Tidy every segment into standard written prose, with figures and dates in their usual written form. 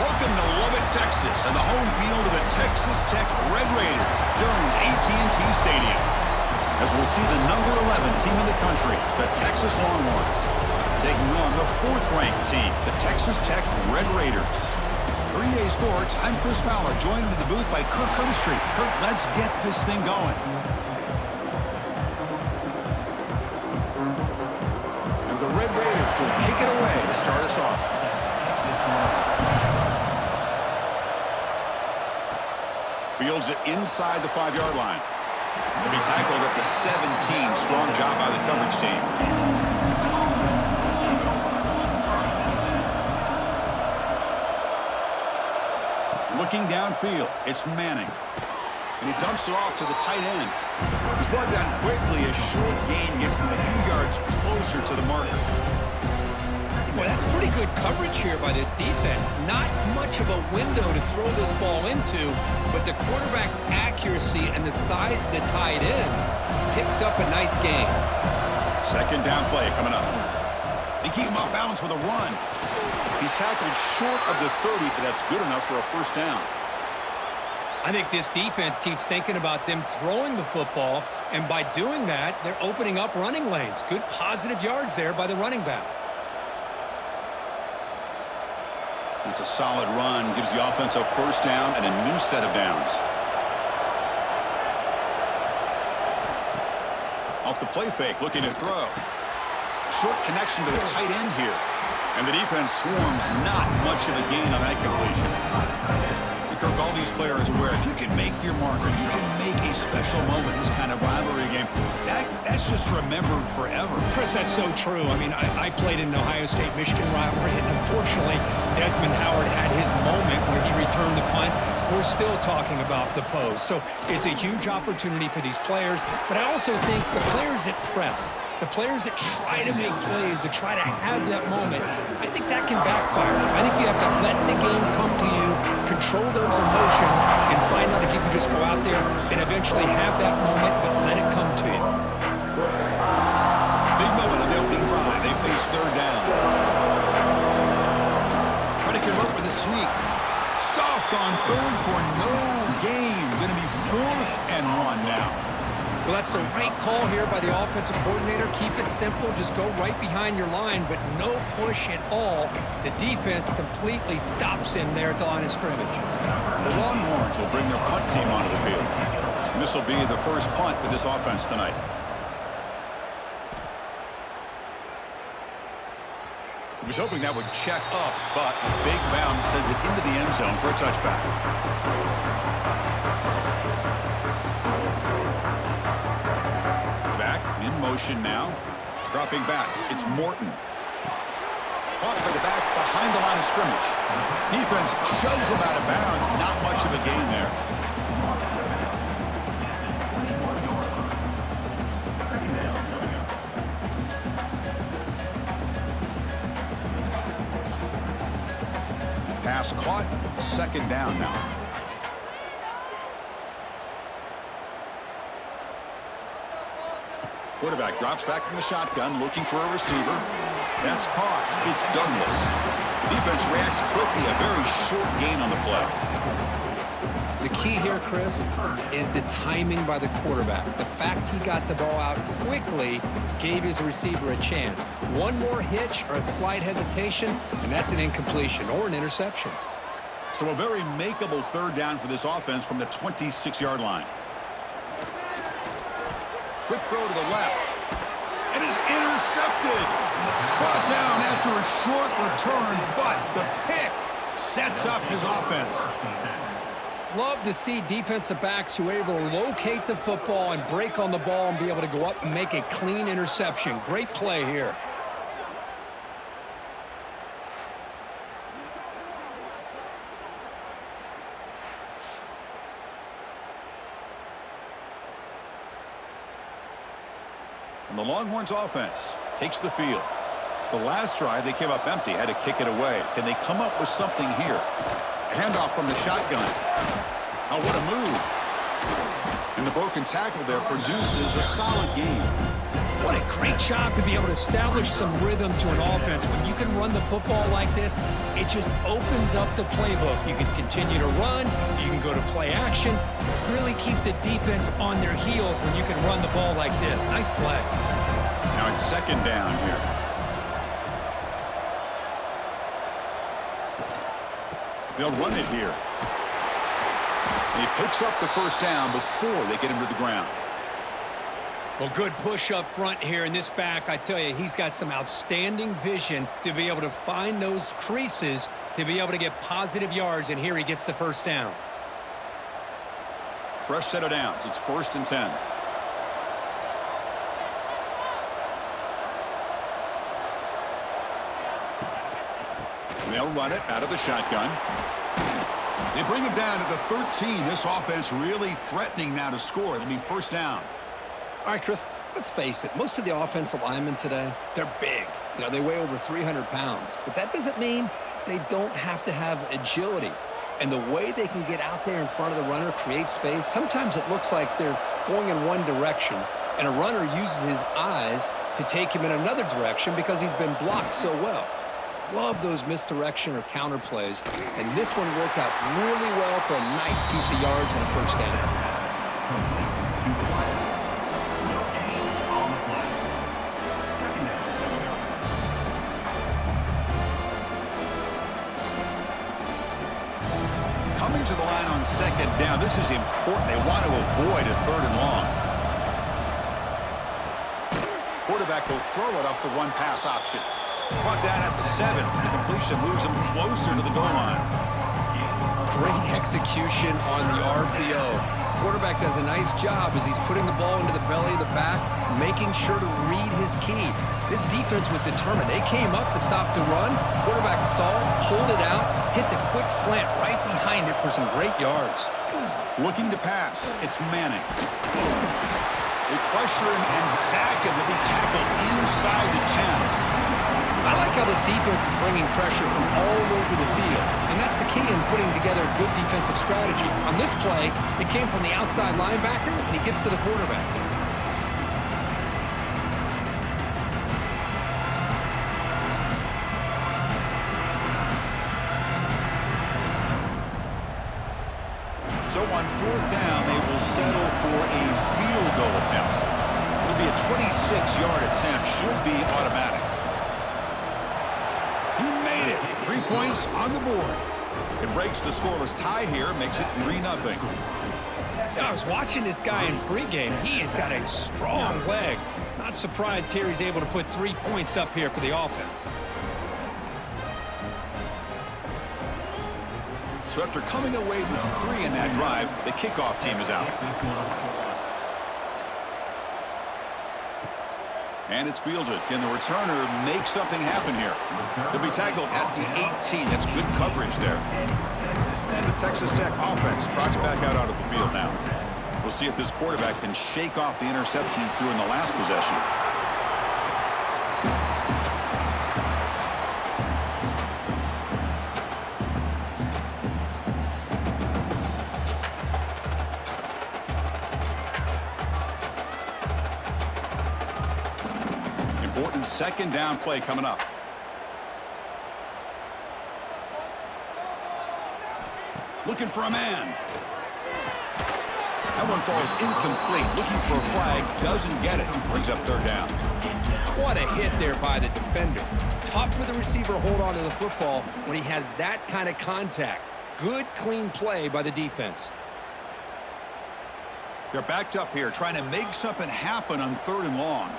Welcome to Lubbock, Texas, and the home field of the Texas Tech Red Raiders, Jones AT&T Stadium. As we'll see the number 11 team in the country, the Texas Longhorns, taking on the 4th-ranked team, the Texas Tech Red Raiders. For EA Sports, I'm Chris Fowler, joined in the booth by Kirk Herbstreit. Kirk, let's get this thing going. And the Red Raiders will kick it away to start us off. Fields it inside the 5-yard line. He'll be tackled at the 17. Strong job by the coverage team. Looking downfield, it's Manning. And he dumps it off to the tight end. He's brought down quickly. A short gain gets them a few yards closer to the marker. Boy, that's pretty good coverage here by this defense. Not much of a window to throw this ball into, but the quarterback's accuracy and the size of the tight end picks up a nice gain. Second down play coming up. They keep him off balance with a run. He's tackled short of the 30, but that's good enough for a first down. I think this defense keeps thinking about them throwing the football, and by doing that, they're opening up running lanes. Good positive yards there by the running back. It's a solid run, gives the offense a first down and a new set of downs. Off the play fake, looking to throw. Short connection to the tight end here. And the defense swarms, not much of a gain on that completion. And Kirk, all these players are aware, if you can make your mark, if you can make a special moment in this kind of rivalry game, that's just remembered forever. Chris, that's so true. I mean, I played in the Ohio State-Michigan rivalry, and unfortunately, Desmond Howard had his moment where he returned the punt. We're still talking about the pose. So it's a huge opportunity for these players, but I also think the players that press, the players that try to make plays, that try to have that moment, I think that can backfire. I think you have to let the game come to you, control those emotions, and find out if you can just go out there and eventually have that moment, but let it come to you. Big moment on the opening drive. They face third down. Trying to convert with a sneak. Stopped on third for no gain. Going to be 4th and 1 now. Well, that's the right call here by the offensive coordinator. Keep it simple. Just go right behind your line, but no push at all. The defense completely stops him there at the line of scrimmage. The Longhorns will bring their punt team onto the field. And this will be the first punt for this offense tonight. He was hoping that would check up, but a big bounce sends it into the end zone for a touchback. Back in motion now. Dropping back. It's Morton. Caught by the back behind the line of scrimmage. Defense shoves him out of bounds. Not much of a gain there. Pass caught, second down now. Quarterback drops back from the shotgun, looking for a receiver. That's caught. It's Douglas. Defense reacts quickly, a very short gain on the play. The key here, Chris, is the timing by the quarterback. The fact he got the ball out quickly gave his receiver a chance. One more hitch or a slight hesitation, and that's an incompletion or an interception. So a very makeable third down for this offense from the 26-yard line. Quick throw to the left. And is intercepted. Brought down after a short return, but the pick sets up his offense. Love to see defensive backs who are able to locate the football and break on the ball and be able to go up and make a clean interception. Great play here. And the Longhorns offense takes the field. The last drive, they came up empty, had to kick it away. Can they come up with something here? A handoff from the shotgun. Oh, what a move. And the broken tackle there produces a solid gain. What a great job to be able to establish some rhythm to an offense. When you can run the football like this, it just opens up the playbook. You can continue to run, you can go to play action, really keep the defense on their heels when you can run the ball like this. Nice play. Now it's second down here. They'll run it here. And he picks up the first down before they get him to the ground. Well, good push up front here in this back. I tell you, he's got some outstanding vision to be able to find those creases to be able to get positive yards, and here he gets the first down. Fresh set of downs. It's 1st and 10. They'll run it out of the shotgun. They bring him down at the 13. This offense really threatening now to score. It'll be first down. All right, Chris, let's face it. Most of the offensive linemen today, they're big. You know, they weigh over 300 pounds. But that doesn't mean they don't have to have agility. And the way they can get out there in front of the runner, create space, sometimes it looks like they're going in one direction, and a runner uses his eyes to take him in another direction because he's been blocked so well. Love those misdirection or counter plays, and this one worked out really well for a nice piece of yards and a first down. Coming to the line on second down, this is important. They want to avoid a 3rd and long. Quarterback will throw it off the run-pass option. Brought down at the 7. The completion moves him closer to the goal line. Great execution on the RPO. Quarterback does a nice job as he's putting the ball into the belly of the back, making sure to read his key. This defense was determined. They came up to stop the run. Quarterback saw, pulled it out, hit the quick slant right behind it for some great yards. Looking to pass. It's Manning. They pressure him and sack him to be tackled inside the 10. I like how this defense is bringing pressure from all over the field, and that's the key in putting together a good defensive strategy. On this play, it came from the outside linebacker, and he gets to the quarterback. So on 4th down, they will settle for a field goal attempt. It'll be a 26-yard attempt. Should be automatic. He made it. 3 points on the board. It breaks the scoreless tie here, makes it 3-0. I was watching this guy in pregame. He has got a strong leg. Not surprised here he's able to put 3 points up here for the offense. So after coming away with 3 in that drive, the kickoff team is out. And it's fielded. Can the returner make something happen here? They'll be tackled at the 18. That's good coverage there. And the Texas Tech offense trots back out onto the field now. We'll see if this quarterback can shake off the interception he threw in the last possession. Second down play coming up. Looking for a man. That one falls incomplete. Looking for a flag. Doesn't get it. Brings up 3rd down. What a hit there by the defender. Tough for the receiver to hold on to the football when he has that kind of contact. Good, clean play by the defense. They're backed up here, trying to make something happen on 3rd and long.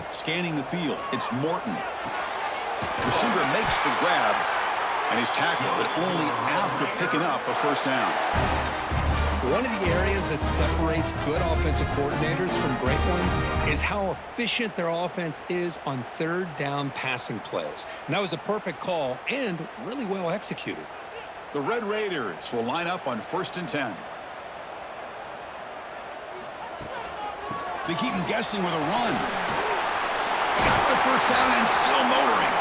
Scanning the field, it's Morton. Receiver makes the grab, and he's tackled, but only after picking up a first down. One of the areas that separates good offensive coordinators from great ones is how efficient their offense is on 3rd down passing plays. And that was a perfect call and really well executed. The Red Raiders will line up on 1st and 10. They keep him guessing with a run. Got the first down and still motoring.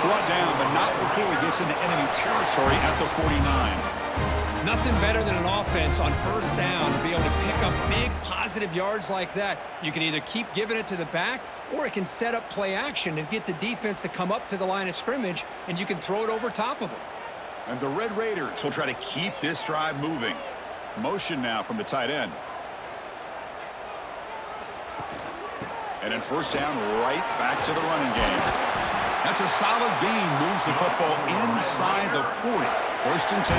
Brought down, but not before he gets into enemy territory at the 49. Nothing better than an offense on first down to be able to pick up big positive yards like that. You can either keep giving it to the back, or it can set up play action and get the defense to come up to the line of scrimmage, and you can throw it over top of them. And the Red Raiders will try to keep this drive moving. Motion now from the tight end. And then first down, right back to the running game. That's a solid gain. Moves the football inside the 40. First and 10.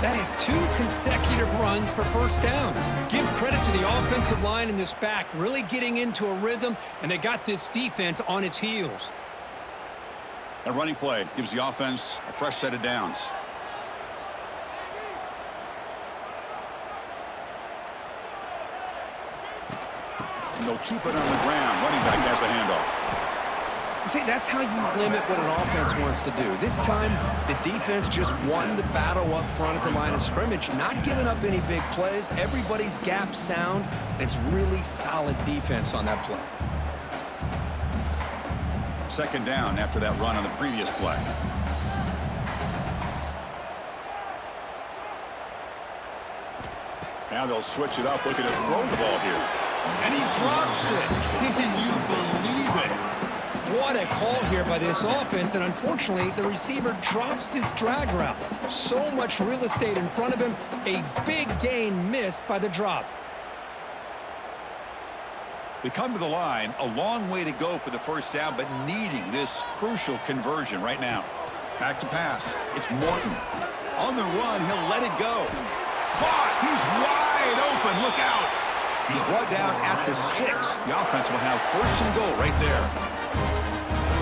That is 2 consecutive runs for first downs. Give credit to the offensive line in this back, really getting into a rhythm, and they got this defense on its heels. A running play gives the offense a fresh set of downs. And they'll keep it on the ground. Running back has the handoff. See, that's how you limit what an offense wants to do. This time, the defense just won the battle up front at the line of scrimmage, not giving up any big plays. Everybody's gap sound. It's really solid defense on that play. Second down after that run on the previous play. Now they'll switch it up, looking to throw the ball here. And he drops it. Can you believe it? What a call here by this offense, and unfortunately, the receiver drops this drag route. So much real estate in front of him, a big gain missed by the drop. They come to the line, a long way to go for the first down, but needing this crucial conversion right now. Back to pass. It's Morton. On the run, he'll let it go. Caught. He's wide open. Look out. He's brought down at the 6. The offense will have first and goal right there.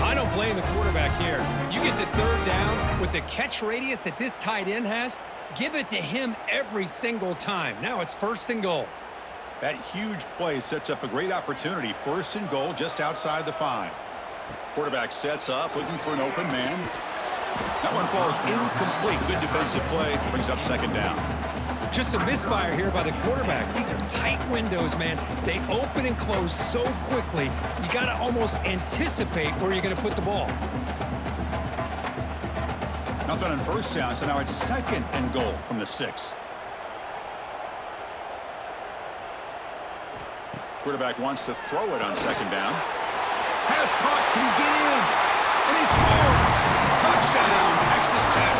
I don't blame the quarterback here. You get to third down with the catch radius that this tight end has, give it to him every single time. Now it's first and goal. That huge play sets up a great opportunity. First and goal just outside the 5. Quarterback sets up, looking for an open man. That one falls incomplete. Good defensive play. Brings up second down. Just a misfire here by the quarterback. These are tight windows, man. They open and close so quickly, you got to almost anticipate where you're going to put the ball. Nothing on first down, so now it's second and goal from the 6. Quarterback wants to throw it on second down. Pass caught. Can he get in? And he scores! Touchdown, Texas Tech.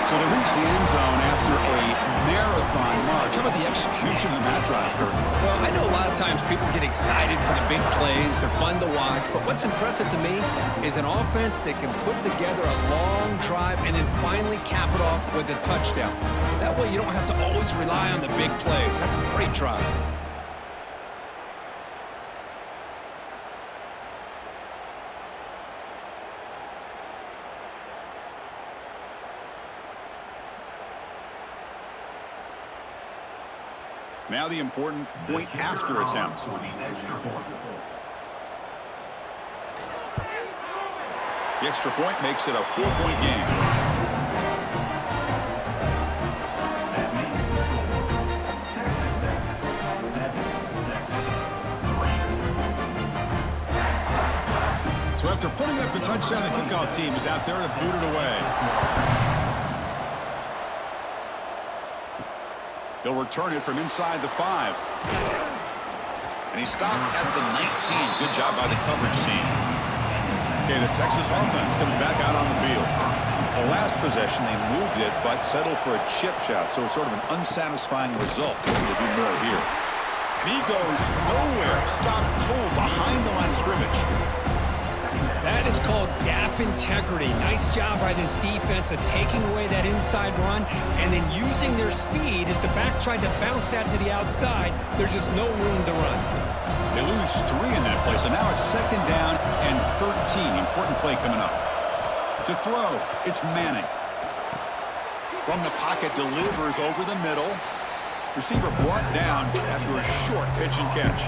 So they reach the end zone after a marathon march. How about the execution in that drive, Kurt? Well, I know a lot of times people get excited for the big plays. They're fun to watch. But what's impressive to me is an offense that can put together a long drive and then finally cap it off with a touchdown. That way you don't have to always rely on the big plays. That's a great drive. Now the important point after attempt. The extra point makes it a 4-point game. So after putting up a touchdown, the kickoff team is out there to boot it away. They'll return it from inside the 5. And he stopped at the 19. Good job by the coverage team. Okay, the Texas offense comes back out on the field. The last possession, they moved it, but settled for a chip shot. So sort of an unsatisfying result. Looking to do more here. And he goes nowhere. Stopped cold behind the line of scrimmage. That is called gap integrity. Nice job by this defense of taking away that inside run and then using their speed as the back tried to bounce that to the outside. There's just no room to run. They lose 3 in that play, so now it's second down and 13. Important play coming up. To throw, it's Manning. From the pocket, delivers over the middle. Receiver brought down after a short pitch and catch.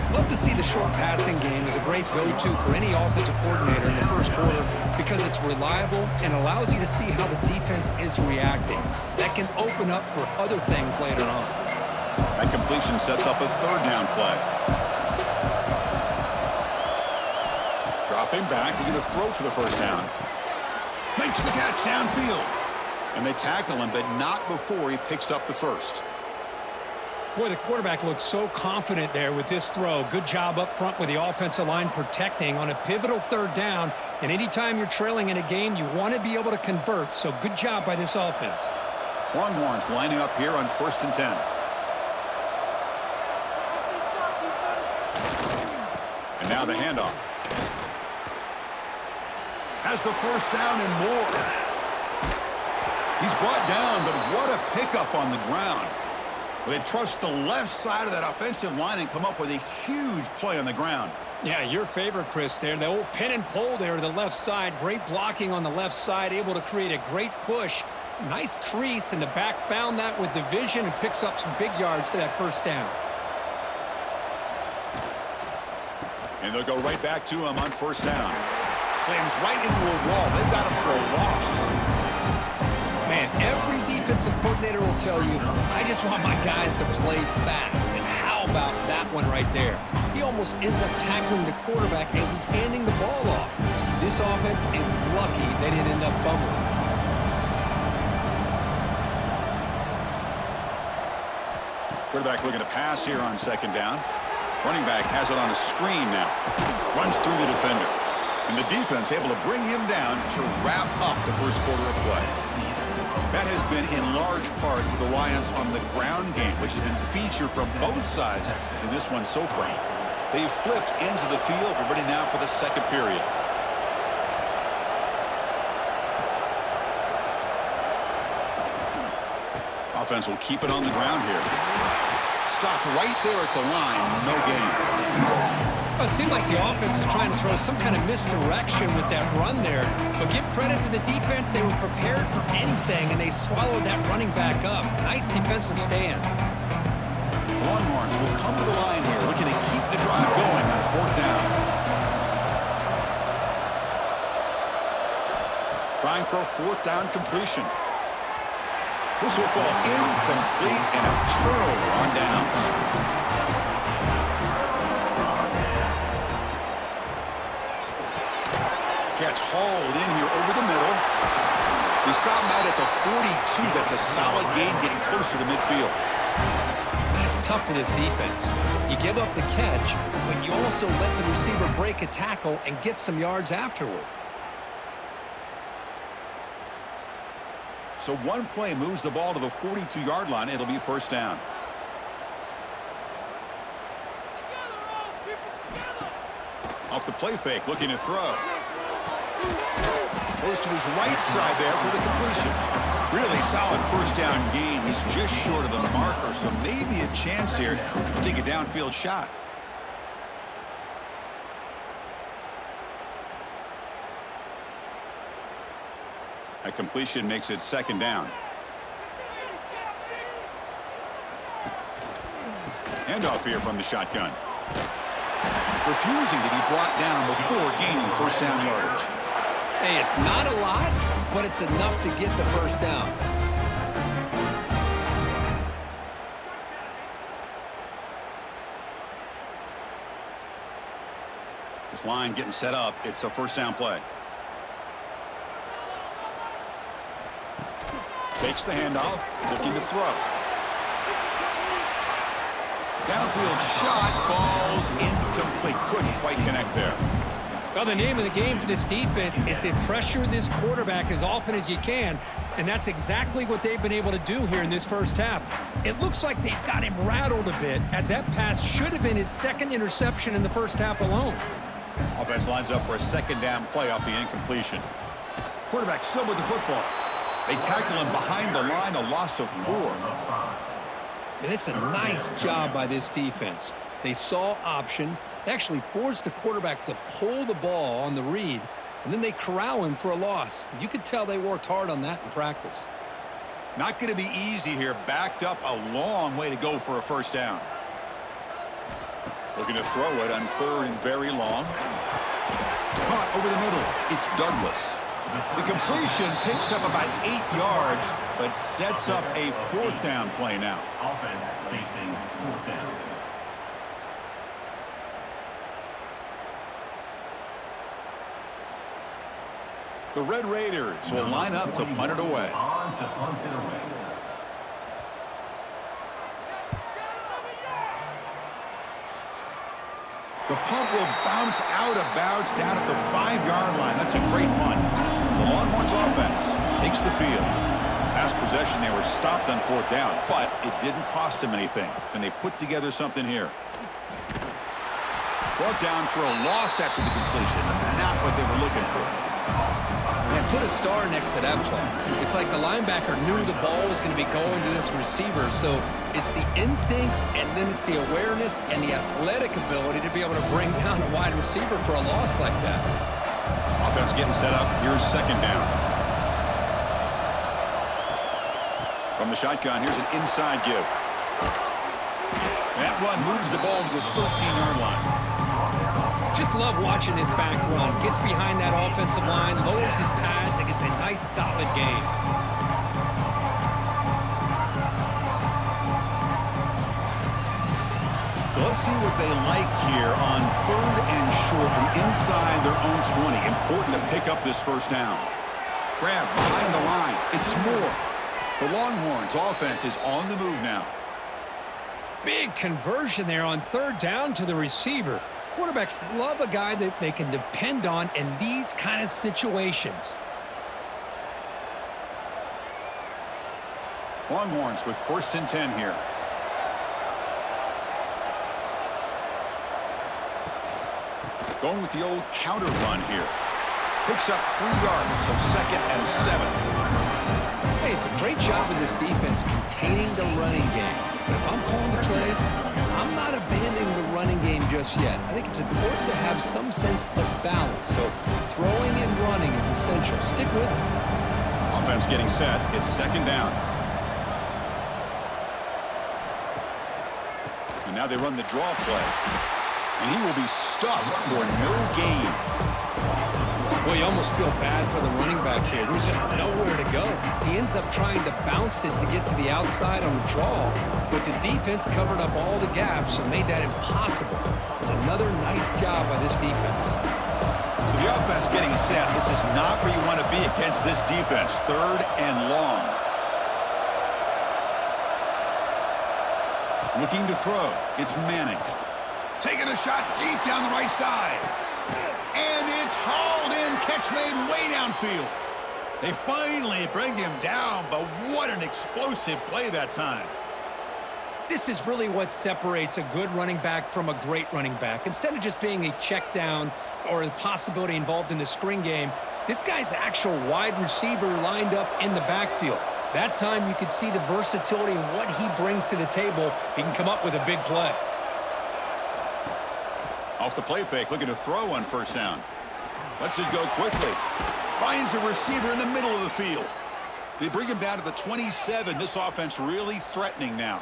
Love to see the short passing game as a great go-to for any offensive coordinator in the first quarter because it's reliable and allows you to see how the defense is reacting. That can open up for other things later on. That completion sets up a third down play. Dropping back, they're going to throw for the first down. Makes the catch downfield. And they tackle him, but not before he picks up the first. Boy, the quarterback looked so confident there with this throw. Good job up front with the offensive line protecting on a pivotal third down. And anytime you're trailing in a game, you want to be able to convert. So good job by this offense. Longhorns lining up here on 1st and 10. And now the handoff. Has the first down and more. He's brought down, but what a pickup on the ground. They trust the left side of that offensive line and come up with a huge play on the ground. Yeah, your favorite, Chris, there. The old pin and pull there to the left side. Great blocking on the left side, able to create a great push. Nice crease, and the back found that with the vision and picks up some big yards for that first down. And they'll go right back to him on 1st down. Slams right into a wall. They've got him for a loss. Man, every defensive coordinator will tell you, I just want my guys to play fast. And how about that one right there? He almost ends up tackling the quarterback as he's handing the ball off. This offense is lucky they didn't end up fumbling. Quarterback looking to pass here on 2nd down. Running back has it on a screen now. Runs through the defender. And the defense able to bring him down to wrap up the first quarter of play. That has been in large part the reliance on the ground game, which has been featured from both sides in this one so far. They've flipped into the field. We're ready now for the second period. Offense will keep it on the ground here. Stopped right there at the line. No gain. Well, it seemed like the offense is trying to throw some kind of misdirection with that run there. But give credit to the defense. They were prepared for anything, and they swallowed that running back up. Nice defensive stand. Longhorns will come to the line here, looking to keep the drive going on 4th down. Trying for a 4th down completion. This will fall incomplete and a turnover on downs. Catch hauled in here over the middle. They stop him out at the 42. That's a solid gain, getting closer to midfield. That's tough for this defense. You give up the catch, but you also let the receiver break a tackle and get some yards afterward. So one play moves the ball to the 42-yard line. It'll be 1st down. Off the play fake, looking to throw. Goes to his right side there for the completion. Really solid 1st down gain. He's just short of the marker, so maybe a chance here to take a downfield shot. A completion makes it 2nd down. Handoff here from the shotgun. Refusing to be brought down before gaining 1st down yardage. Hey, it's not a lot, but it's enough to get the 1st down. This line getting set up. It's a 1st down play. Takes the handoff, looking to throw. Downfield shot falls incomplete. Couldn't quite connect there. Well, the name of the game for this defense is to pressure this quarterback as often as you can, and that's exactly what they've been able to do here in this first half. It looks like they've got him rattled a bit, as that pass should have been his 2nd interception in the first half alone. Offense lines up for a 2nd down play off the incompletion. Quarterback still with the football. They tackle him behind the line, a loss of 4. And it's a nice job by this defense. They saw option. They actually forced the quarterback to pull the ball on the read, and then they corral him for a loss. You could tell they worked hard on that in practice. Not going to be easy here. Backed up a long way to go for a 1st down. Looking to throw it on 3rd and very long. Caught over the middle. It's Douglas. The completion picks up about 8 yards, but sets up a 4th down play now. Offense facing 4th down. The Red Raiders will line up to punt it away. On to punt it away. The punt will bounce out of bounds down at the 5-yard line. That's a great punt. The Longhorns offense takes the field. Past possession, they were stopped on 4th down, but it didn't cost them anything. And they put together something here. Brought down for a loss after the completion. Not what they were looking for. And put a star next to that play. It's like the linebacker knew the ball was going to be going to this receiver, so it's the instincts and then it's the awareness and the athletic ability to be able to bring down a wide receiver for a loss like that. Offense getting set up. Here's 2nd down. From the shotgun, here's an inside give. That run moves the ball to the 13-yard line. Just love watching this back run. Gets behind that offensive line, lowers his pads, and gets a nice, solid gain. So let's see what they like here on 3rd and short from inside their own 20. Important to pick up this 1st down. Grab behind the line. It's more. The Longhorns offense is on the move now. Big conversion there on 3rd down to the receiver. Quarterbacks love a guy that they can depend on in these kind of situations. Longhorns with 1st and 10 here. Going with the old counter run here. Picks up 3 yards, so 2nd and 7. Hey, it's a great job of this defense containing the running game. But if I'm calling the plays, I'm not abandoning the running game just yet. I think it's important to have some sense of balance. So throwing and running is essential. Stick with it. Offense getting set. It's 2nd down. And now they run the draw play. And he will be stuffed for no gain. Well, you almost feel bad for the running back here. There's just nowhere to go. He ends up trying to bounce it to get to the outside on the draw, but the defense covered up all the gaps and made that impossible. It's another nice job by this defense. So the offense getting set. This is not where you want to be against this defense. 3rd and long. Looking to throw. It's Manning. Taking a shot deep down the right side. And it's hauled in. Catch made way downfield. They finally bring him down, but what an explosive play that time. This is really what separates a good running back from a great running back. Instead of just being a check down or a possibility involved in the screen game, this guy's actual wide receiver lined up in the backfield. That time you could see the versatility and what he brings to the table. He can come up with a big play. Off the play fake, looking to throw on 1st down. Lets it go quickly. Finds a receiver in the middle of the field. They bring him down to the 27. This offense really threatening now.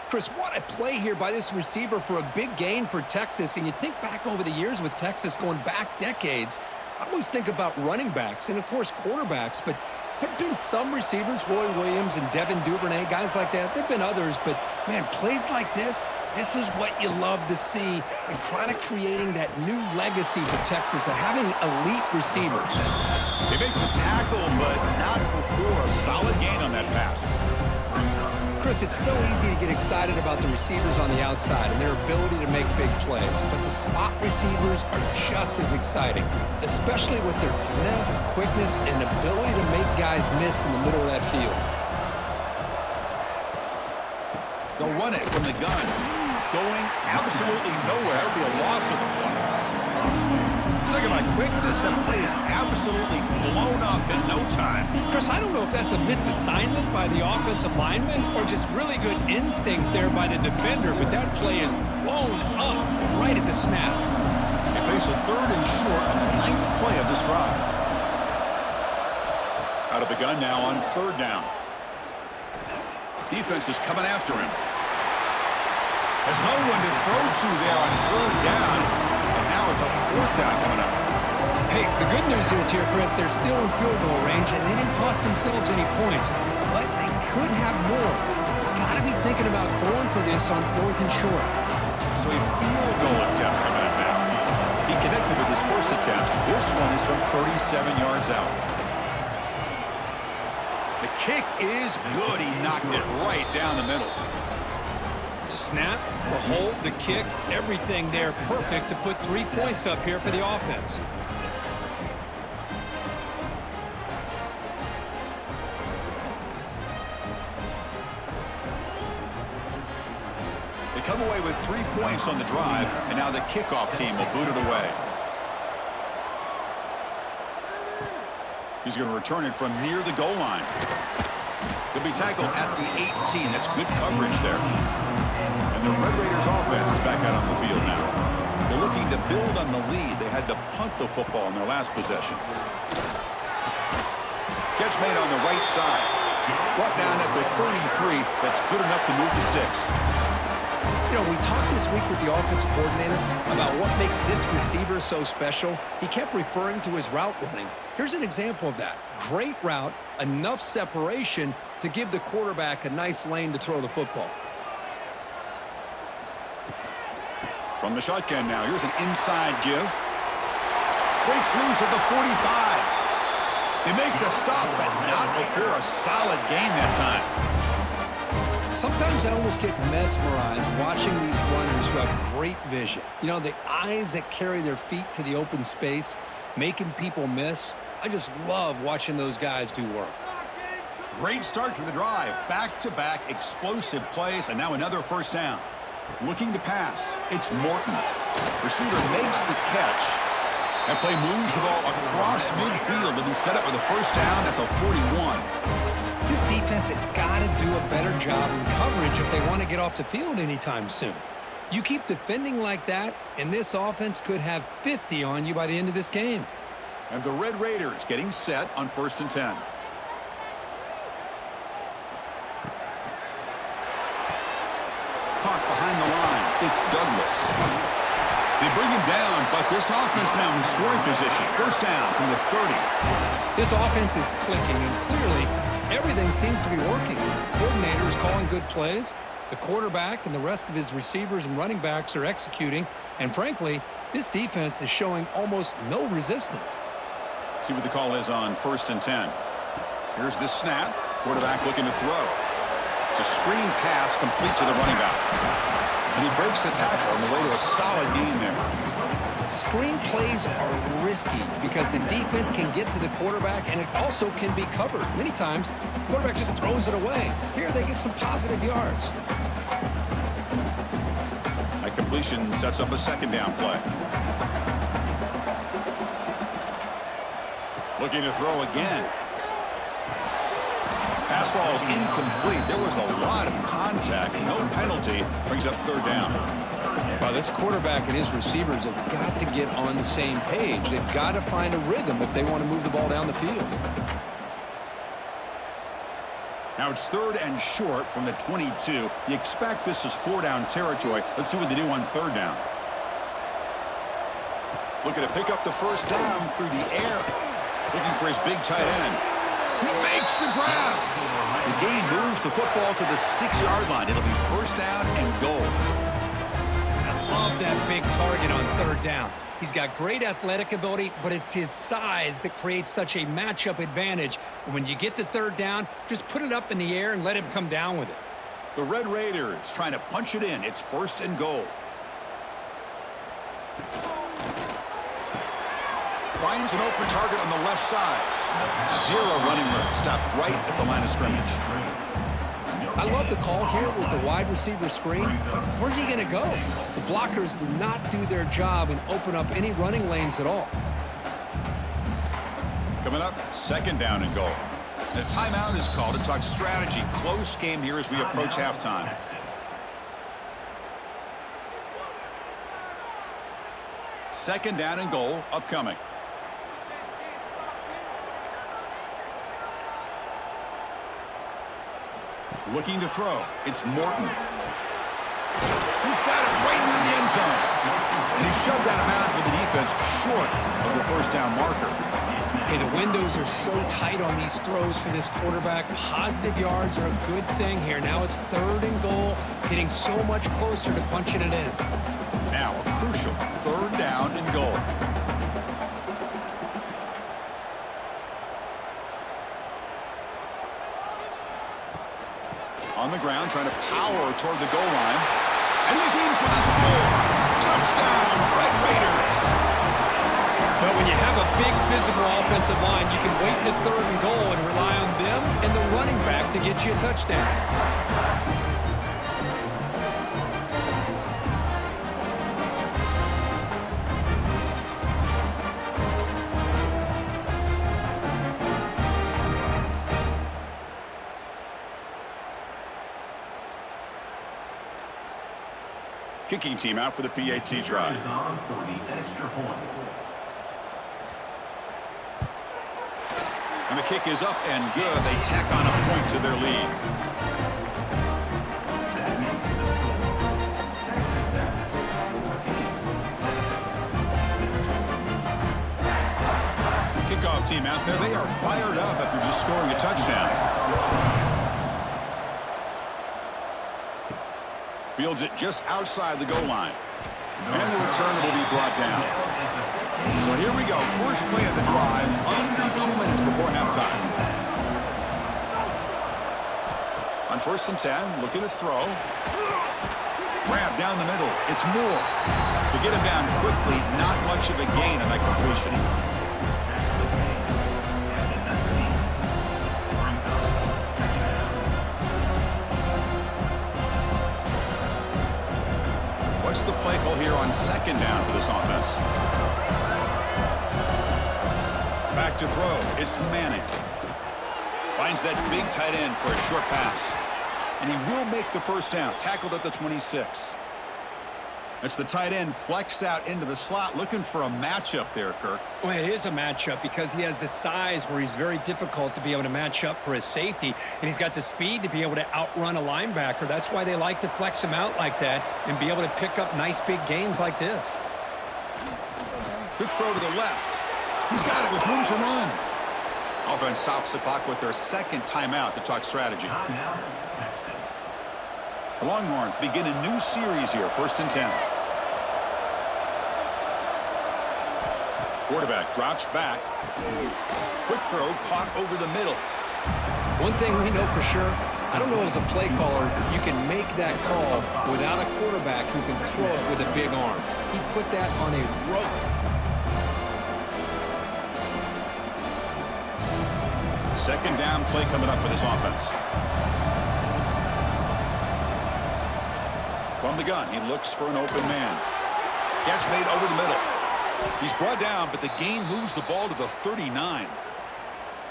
Chris, what a play here by this receiver for a big gain for Texas. And you think back over the years with Texas going back decades, I always think about running backs and, of course, quarterbacks. But there have been some receivers, Roy Williams and Devin Duvernay, guys like that. There have been others, but, man, plays like this is what you love to see and kind of creating that new legacy for Texas of having elite receivers. They make the tackle, but not before a solid gain on that pass. Chris, it's so easy to get excited about the receivers on the outside and their ability to make big plays, but the slot receivers are just as exciting, especially with their finesse, quickness, and ability to make guys miss in the middle of that field. They'll run it from the gun. Going absolutely nowhere. That would be a loss of the play. Talking about quickness, that play is absolutely blown up in no time. Chris, I don't know if that's a misassignment by the offensive lineman or just really good instincts there by the defender, but that play is blown up right at the snap. They face a 3rd and short on the 9th play of this drive. Out of the gun now on 3rd down. Defense is coming after him. There's no one to throw to there on 3rd down. And now it's a 4th down coming up. Hey, the good news is here, Chris, they're still in field goal range, and they didn't cost themselves any points. But they could have more. You've got to be thinking about going for this on 4th and short. So a field goal attempt coming up now. He connected with his first first attempt. This one is from 37 yards out. The kick is good. He knocked it right down the middle. Snap, the hold, the kick, everything there perfect to put 3 points up here for the offense. They come away with 3 points on the drive, and now the kickoff team will boot it away. He's going to return it from near the goal line. He'll be tackled at the 18. That's good coverage there. And the Red Raiders offense is back out on the field now. They're looking to build on the lead. They had to punt the football in their last possession. Catch made on the right side. Brought down at the 33. That's good enough to move the sticks. You know, we talked this week with the offensive coordinator about what makes this receiver so special. He kept referring to his route running. Here's an example of that. Great route, enough separation to give the quarterback a nice lane to throw the football. From the shotgun now, here's an inside give. Breaks loose at the 45. They make the stop, but not before a solid gain that time. Sometimes I almost get mesmerized watching these runners who have great vision. You know, the eyes that carry their feet to the open space, making people miss. I just love watching those guys do work. Great start to the drive. Back-to-back explosive plays, and now another first down. Looking to pass. It's Morton. Receiver makes the catch. That play moves the ball across midfield to be set up with a first down at the 41. This defense has got to do a better job in coverage if they want to get off the field anytime soon. You keep defending like that, and this offense could have 50 on you by the end of this game. And the Red Raiders getting set on 1st and 10. Caught behind the line. It's Douglas. They bring him down, but this offense now in scoring position. First down from the 30. This offense is clicking, and clearly everything seems to be working. The coordinator is calling good plays. The quarterback and the rest of his receivers and running backs are executing. And frankly, this defense is showing almost no resistance. See what the call is on 1st and 10. Here's the snap. Quarterback looking to throw. It's a screen pass complete to the running back. And he breaks the tackle on the way to a solid gain there. Screen plays are risky because the defense can get to the quarterback, and it also can be covered. Many times, the quarterback just throws it away. Here they get some positive yards. That completion sets up a second down play. Looking to throw again. Pass ball is incomplete. There was a lot of contact. No penalty. Brings up 3rd down. Well, this quarterback and his receivers have got to get on the same page. They've got to find a rhythm if they want to move the ball down the field. Now it's 3rd and short from the 22. You expect this is 4-down territory. Let's see what they do on 3rd down. Looking to pick up the first down through the air. Looking for his big tight end. He makes the grab. The gain moves the football to the 6-yard line. It'll be first down and goal. I love that big target on 3rd down. He's got great athletic ability, but it's his size that creates such a matchup advantage. And when you get to 3rd down, just put it up in the air and let him come down with it. The Red Raiders trying to punch it in. It's 1st and goal. Finds an open target on the left side. 0 running room. Stopped right at the line of scrimmage. I love the call here with the wide receiver screen. But where's he going to go? The blockers do not do their job and open up any running lanes at all. Coming up, 2nd down and goal. The timeout is called to talk strategy. Close game here as we approach halftime. Second down and goal upcoming. Looking to throw. It's Morton. He's got it right near the end zone. And he's shoved out of bounds with the defense short of the first down marker. Hey, the windows are so tight on these throws for this quarterback. Positive yards are a good thing here. Now it's 3rd and goal, getting so much closer to punching it in. Now a crucial 3rd down and goal. the ground, trying to power toward the goal line. And he's in for the score. Touchdown, Red Raiders. But when you have a big physical offensive line, you can wait to third and goal and rely on them and the running back to get you a touchdown. Kicking team out for the PAT try. Is on for the extra point. And the kick is up and good. They tack on a point to their lead. That makes the score. Texas Tech 14, Texas 6. Kickoff team out there. They are fired up after just scoring a touchdown. Fields it just outside the goal line. And the return will be brought down. So here we go. First play of the drive, under 2 minutes before halftime. On 1st and 10, look at the throw. Grab down the middle. It's Moore. To get him down quickly, not much of a gain on that completion. What's the play call here on 2nd down for this offense? Back to throw. It's Manning. Finds that big tight end for a short pass. And he will make the first down. Tackled at the 26. That's the tight end flexed out into the slot, looking for a matchup there, Kirk. Well, it is a matchup because he has the size where he's very difficult to be able to match up for his safety, and he's got the speed to be able to outrun a linebacker. That's why they like to flex him out like that and be able to pick up nice big gains like this. Quick throw to the left. He's got it with room to run. Offense stops the clock with their 2nd timeout to talk strategy. Timeout, Texas. The Longhorns begin a new series here, 1st and 10. Quarterback drops back. Quick throw caught over the middle. One thing we know for sure, I don't know as a play caller, you can make that call without a quarterback who can throw it with a big arm. He put that on a rope. 2nd down play coming up for this offense. From the gun, he looks for an open man. Catch made over the middle. He's brought down, but the gain moves the ball to the 39.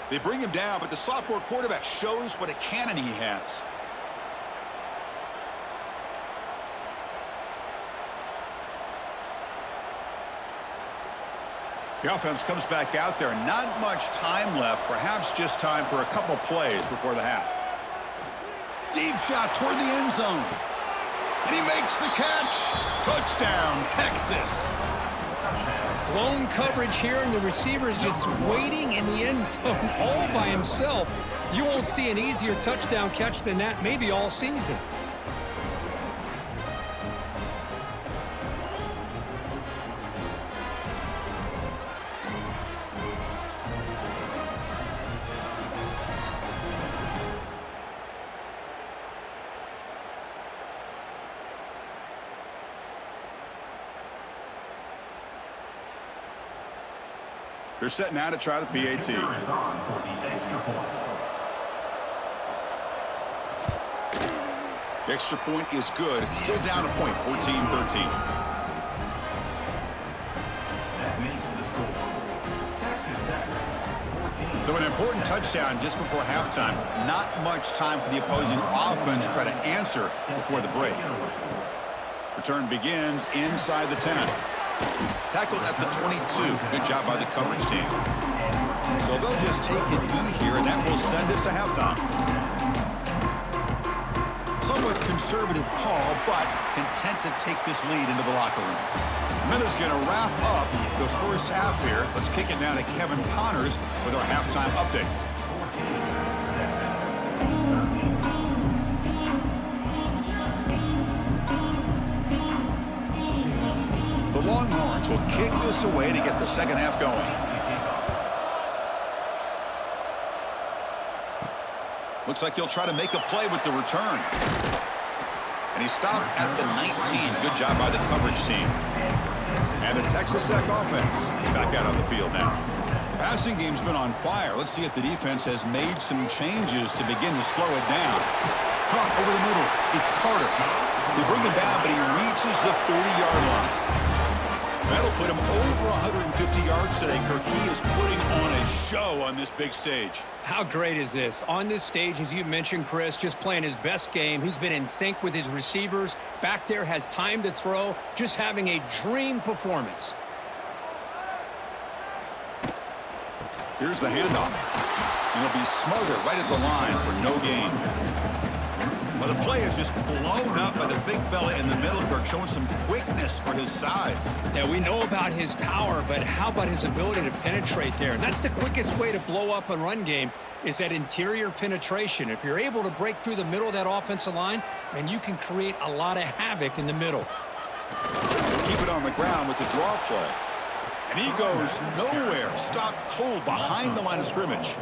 They bring him down, but the sophomore quarterback shows what a cannon he has. The offense comes back out there. Not much time left. Perhaps just time for a couple plays before the half. Deep shot toward the end zone. And he makes the catch. Touchdown, Texas. Blown coverage here, and the receiver is just waiting in the end zone all by himself. You won't see an easier touchdown catch than that maybe all season. They're set now to try the PAT. Is on for the extra point. The extra point is good. Still down a point, 14-13. That makes the score. Texas Tech 14. So an important touchdown just before halftime. Not much time for the opposing offense to try to answer before the break. Return begins inside the 10. Tackled at the 22. Good job by the coverage team. So they'll just take an E here, and that will send us to halftime. Somewhat conservative call, but content to take this lead into the locker room. Miller's going to wrap up the first half here. Let's kick it now to Kevin Connors with our halftime update. 14, Texas 13. The Longhorns will kick this away to get the second half going. Looks like he'll try to make a play with the return. And he stopped at the 19. Good job by the coverage team. And the Texas Tech offense is back out on the field now. The passing game's been on fire. Let's see if the defense has made some changes to begin to slow it down. Caught over the middle. It's Carter. They bring him down, but he reaches the 30-yard line. That'll put him over 150 yards today. Kirk, he is putting on a show on this big stage. How great is this? On this stage, as you mentioned, Chris, just playing his best game. He's been in sync with his receivers. Back there, has time to throw. Just having a dream performance. Here's the handoff. And he'll be smothered right at the line for no gain. Well, the play is just blown up by the big fella in the middle, Kirk, showing some quickness for his size. Yeah, we know about his power, but how about his ability to penetrate there? And that's the quickest way to blow up a run game is that interior penetration. If you're able to break through the middle of that offensive line, then you can create a lot of havoc in the middle. Keep it on the ground with the draw play. And he goes nowhere. Stopped cold behind the line of scrimmage.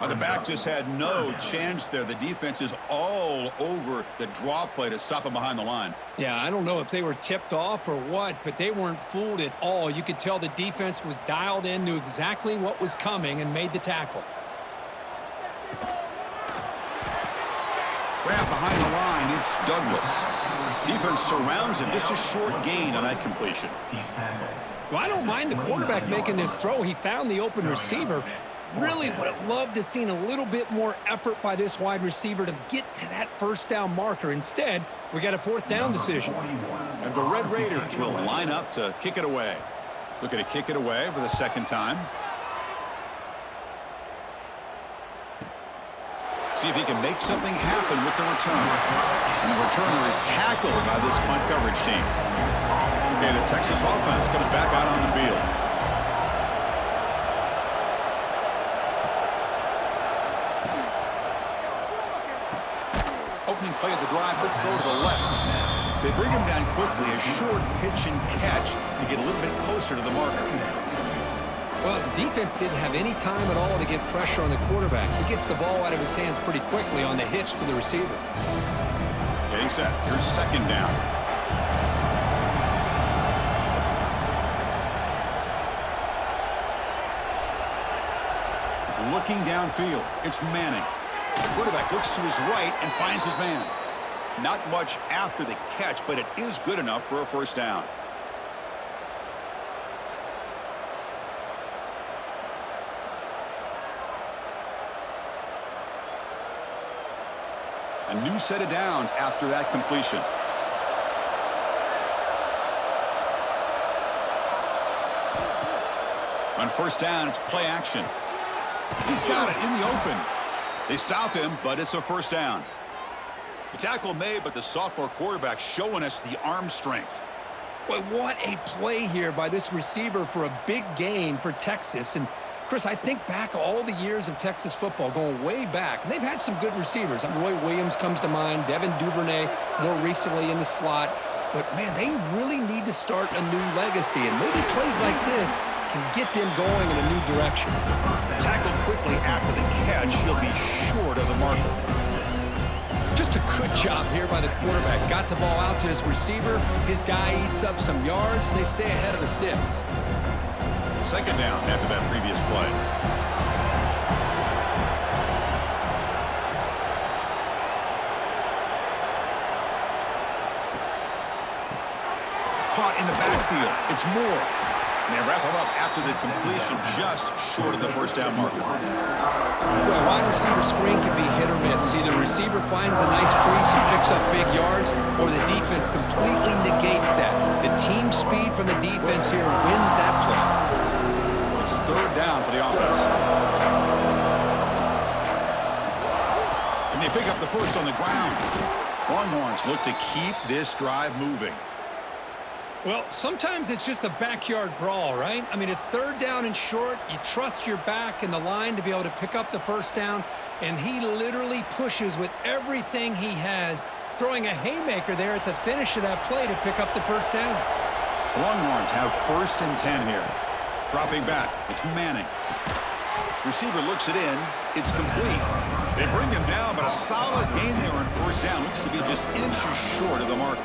The back just had no chance there. The defense is all over the draw play to stop him behind the line. Yeah, I don't know if they were tipped off or what, but they weren't fooled at all. You could tell the defense was dialed in, knew exactly what was coming, and made the tackle. Grab behind the line, it's Douglas. Defense surrounds him. Just a short gain on that completion. Well, I don't mind the quarterback making this throw. He found the open receiver. Really would have loved to have seen a little bit more effort by this wide receiver to get to that first down marker. Instead, we got a fourth down decision. And the Red Raiders will line up to kick it away. Looking to kick it away for the second time. See if he can make something happen with the return. And the returner is tackled by this punt coverage team. Okay, the Texas offense comes back out on the field. Opening play of the drive, let's go to the left. They bring him down quickly, a short pitch and catch to get a little bit closer to the marker. Well, the defense didn't have any time at all to get pressure on the quarterback. He gets the ball out of his hands pretty quickly on the hitch to the receiver. Getting set. Here's second down. Looking downfield, it's Manning. The quarterback looks to his right and finds his man. Not much after the catch, but it is good enough for a first down. A new set of downs after that completion. On first down, it's play action. He's got it in the open. They stop him, but it's a first down. The tackle made, but the sophomore quarterback showing us the arm strength. Boy, what a play here by this receiver for a big gain for Texas. And, Chris, I think back all the years of Texas football, going way back, and they've had some good receivers. Roy Williams comes to mind, Devin Duvernay more recently in the slot. But, man, they really need to start a new legacy, and maybe plays like this can get them going in a new direction. Tackled quickly after the catch, he'll be short of the marker. Just a good job here by the quarterback. Got the ball out to his receiver. His guy eats up some yards, and they stay ahead of the sticks. Second down after that previous play. Caught in the backfield. It's Moore. And they wrap him up after the completion, just short of the first down marker. Well, a wide receiver screen can be hit or miss. Either receiver finds a nice crease and picks up big yards, or the defense completely negates that. The team speed from the defense here wins that play. It's third down for the offense. And they pick up the first on the ground. Longhorns look to keep this drive moving. Well, sometimes it's just a backyard brawl, right? I mean, it's third down and short. You trust your back and the line to be able to pick up the first down, and he literally pushes with everything he has, throwing a haymaker there at the finish of that play to pick up the first down. Longhorns have first and 10 here. Dropping back, it's Manning. Receiver looks it in. It's complete. They bring him down, but a solid gain there on first down. Looks to be just inches short of the marker.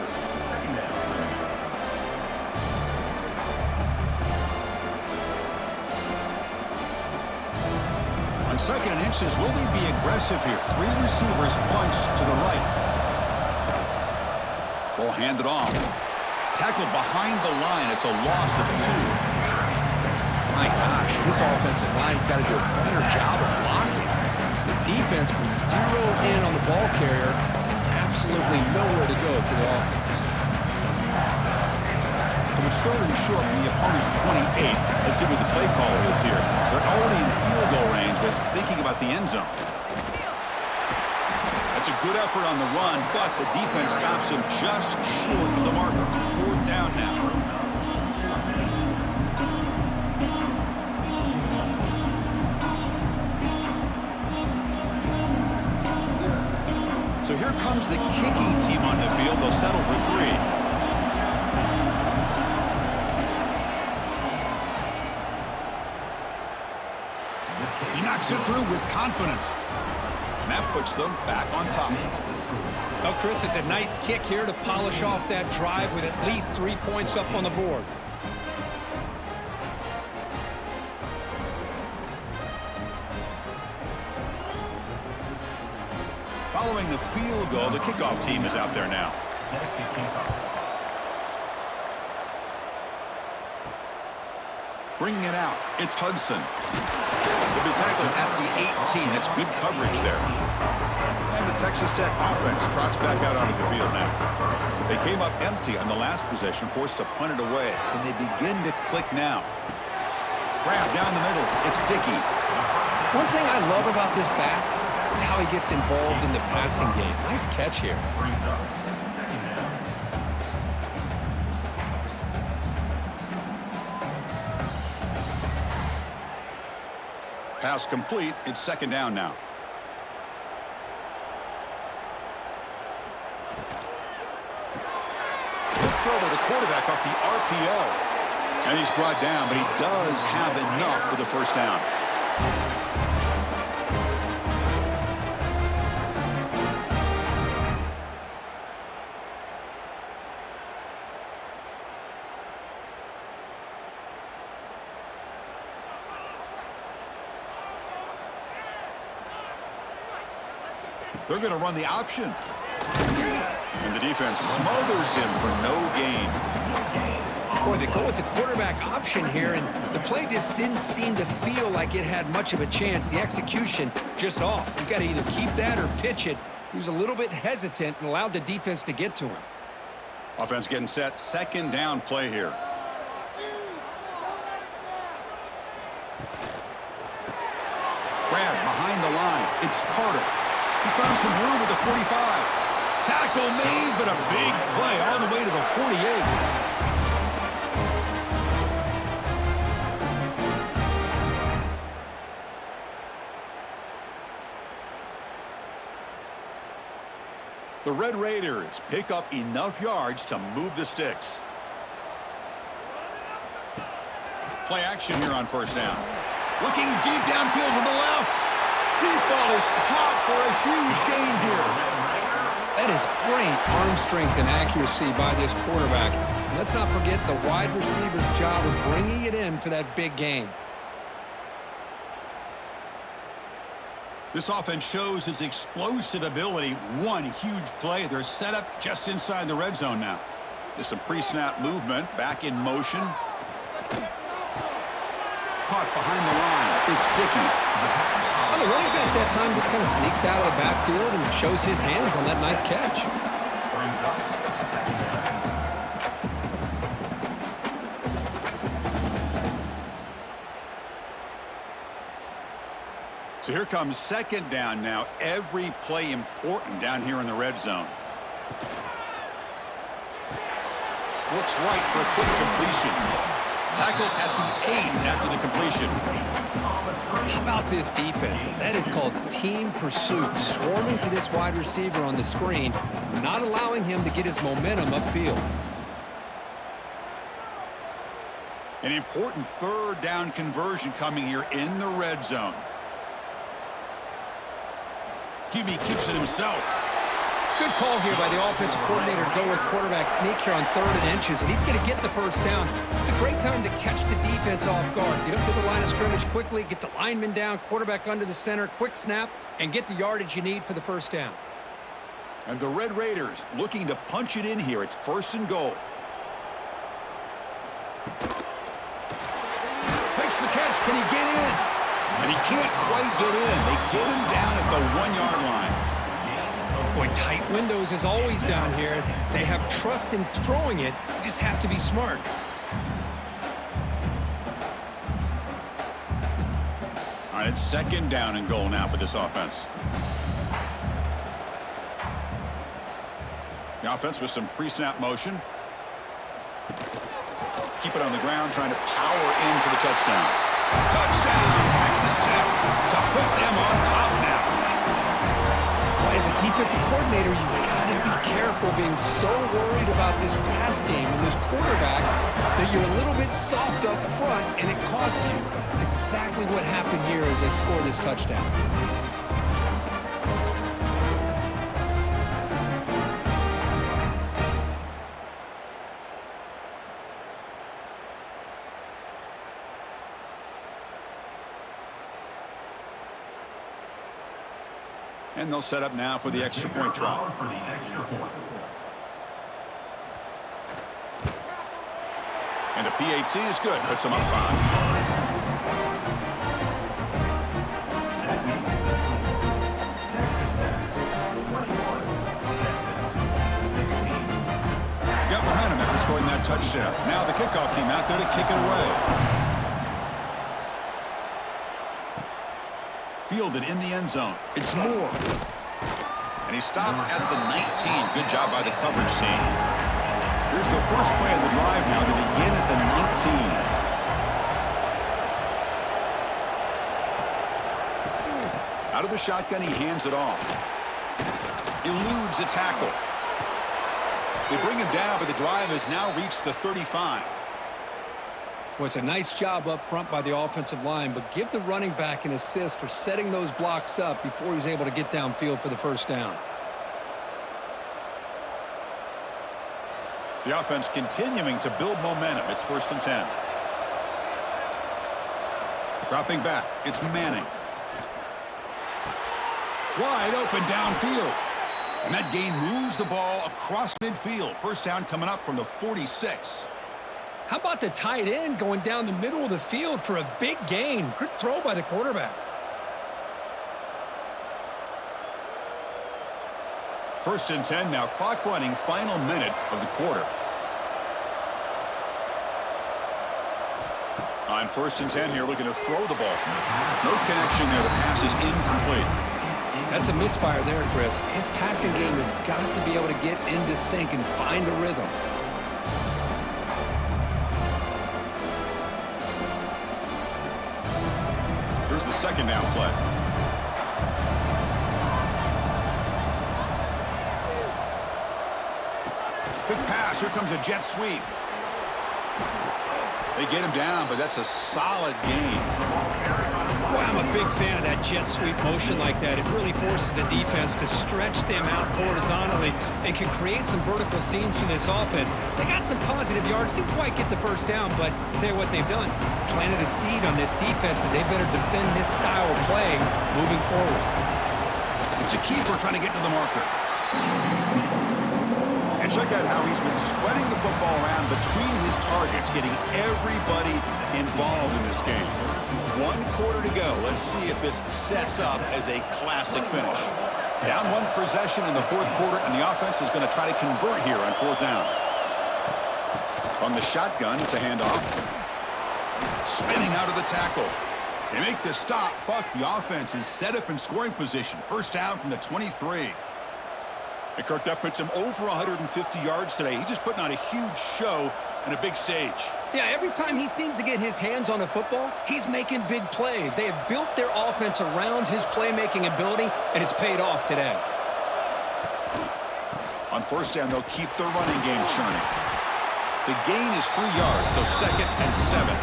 On second and inches, will they be aggressive here? Three receivers bunched to the right. Ball handed off. Tackled behind the line. It's a loss of 2. My gosh, this offensive line's got to do a better job of blocking. The defense was zeroed in on the ball carrier and absolutely nowhere to go for the offense. So it's third and short from the opponent's 28. Let's see what the play call is here. They're already in field goal range, but thinking about the end zone. That's a good effort on the run, but the defense stops him just short of the marker. Fourth down now. So here comes the kicking team on the field. They'll settle for 3. He knocks it through with confidence. And that puts them back on top. Well, Chris, it's a nice kick here to polish off that drive with at least 3 points up on the board. Following the field goal, the kickoff team is out there now. Bringing it out, it's Hudson. He'll be tackled at the 18. That's good coverage there. And the Texas Tech offense trots back out onto the field now. They came up empty on the last possession, forced to punt it away. And they begin to click now. Grab down the middle. It's Dickey. One thing I love about this back is how he gets involved in the passing game. Nice catch here. Pass complete. It's second down now. Good throw by the quarterback off the RPO. And he's brought down, but he does have enough for the first down. They're going to run the option. And the defense smothers him for no gain. Boy, they go with the quarterback option here, and the play just didn't seem to feel like it had much of a chance. The execution just off. You got to either keep that or pitch it. He was a little bit hesitant and allowed the defense to get to him. Offense getting set. Second down play here. Grab behind the line. It's Carter. He's found some room at the 45. Tackle made, but a big play all the way to the 48. The Red Raiders pick up enough yards to move the sticks. Play action here on first down. Looking deep downfield to the left. Deep ball is caught for a huge gain here. That is great arm strength and accuracy by this quarterback. Let's not forget the wide receiver's job of bringing it in for that big gain. This offense shows its explosive ability. One huge play. They're set up just inside the red zone now. There's some pre-snap movement. Back in motion. Caught behind the line. It's Dickey. Well, the running back that time just kind of sneaks out of the backfield and shows his hands on that nice catch. So here comes second down now. Every play important down here in the red zone. Looks right for a quick completion. Tackled at the 8 after the completion. How about this defense? That is called team pursuit. Swarming to this wide receiver on the screen, not allowing him to get his momentum upfield. An important third down conversion coming here in the red zone. QB keeps it himself. Good call here by the offensive coordinator to go with quarterback sneak here on 3rd and inches, and he's going to get the first down. It's a great time to catch the defense off guard. Get up to the line of scrimmage quickly, get the lineman down, quarterback under the center, quick snap, and get the yardage you need for the first down. And the Red Raiders looking to punch it in here. It's 1st and goal. Makes the catch. Can he get in? And he can't quite get in. They get him down at the 1-yard line. Boy, tight windows is always down here. They have trust in throwing it. You just have to be smart. All right, it's 2nd down and goal now for this offense. The offense with some pre-snap motion. Keep it on the ground, trying to power in for the touchdown. Touchdown, Texas Tech, to put them on top now. Boy, as a defensive coordinator, you've got to be careful being so worried about this pass game and this quarterback that you're a little bit soft up front, and it costs you. It's exactly what happened here as they scored this touchdown. And they'll set up now for the extra point try. For the extra point. And the PAT is good. Puts them up 5. That means the score. Texas Tech 21, Texas 16. Got momentum after scoring that touchdown. Now the kickoff team out there to kick it away. Fielded in the end zone. It's Moore. And he stopped at the 19. Good job by the coverage team. Here's the first play of the drive now. They begin at the 19. Out of the shotgun, he hands it off. Eludes a tackle. They bring him down, but the drive has now reached the 35. Was a nice job up front by the offensive line, but give the running back an assist for setting those blocks up before he's able to get downfield for the first down. The offense continuing to build momentum. It's 1st and 10. Dropping back. It's Manning. Wide open downfield. And that gain moves the ball across midfield. First down coming up from the 46. How about the tight end going down the middle of the field for a big gain? Good throw by the quarterback. 1st and 10 now. Clock running. Final minute of the quarter. On 1st and 10 here, looking to throw the ball. No connection there. The pass is incomplete. That's a misfire there, Chris. His passing game has got to be able to get into sync and find a rhythm. Here's the 2nd down play. Quick pass. Here comes a jet sweep. They get him down, but that's a solid gain. Boy, I'm a big fan of that jet sweep motion like that. It really forces the defense to stretch them out horizontally and can create some vertical seams for this offense. They got some positive yards. Didn't quite get the first down, but I'll tell you what they've done. Planted a seed on this defense, and they better defend this style of play moving forward. It's a keeper trying to get to the marker. And check out how he's been spreading the football around between his targets, getting everybody involved in this game. 1 quarter to go. Let's see if this sets up as a classic finish. Down 1 possession in the 4th quarter, and the offense is going to try to convert here on 4th down. On the shotgun, it's a handoff. Spinning out of the tackle. They make the stop, but the offense is set up in scoring position. First down from the 23. And Kirk, that puts him over 150 yards today. He's just putting on a huge show and a big stage. Yeah, every time he seems to get his hands on a football, he's making big plays. They have built their offense around his playmaking ability, and it's paid off today. On first down, they'll keep their running game churning. The gain is 3 yards, so 2nd and 7.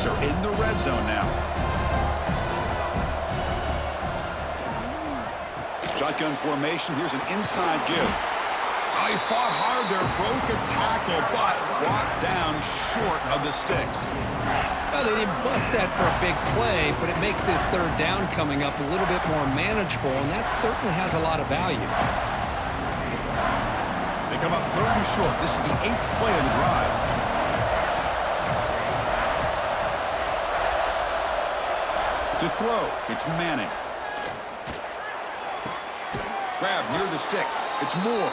Redskins are in the red zone now. Shotgun formation. Here's an inside give. Oh, he fought hard there, broke a tackle, but brought down short of the sticks. Well, they didn't bust that for a big play, but it makes this third down coming up a little bit more manageable, and that certainly has a lot of value. They come up third and short. This is the 8th play of the drive. To throw, it's Manning. Grab near the sticks. It's Moore.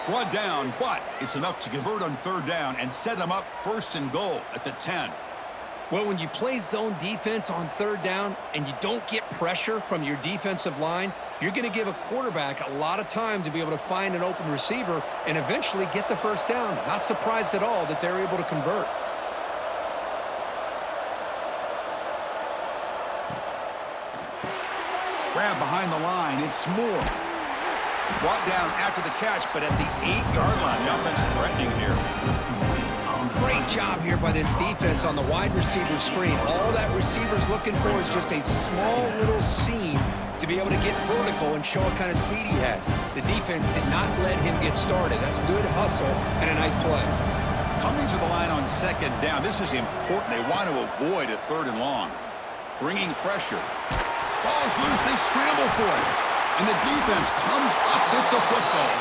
Brought down, but it's enough to convert on third down and set them up first and goal at the 10. Well, when you play zone defense on third down and you don't get pressure from your defensive line, you're going to give a quarterback a lot of time to be able to find an open receiver and eventually get the first down. Not surprised at all that they're able to convert. Grab behind the line. It's Moore. Brought down after the catch, but at the 8-yard line, the offense threatening here. Great job here by this defense on the wide receiver screen. All that receiver's looking for is just a small little seam to be able to get vertical and show what kind of speed he has. The defense did not let him get started. That's good hustle and a nice play. Coming to the line on second down, this is important. They want to avoid a third and long. Bringing pressure. Ball's loose. They scramble for it. And the defense comes up with the football.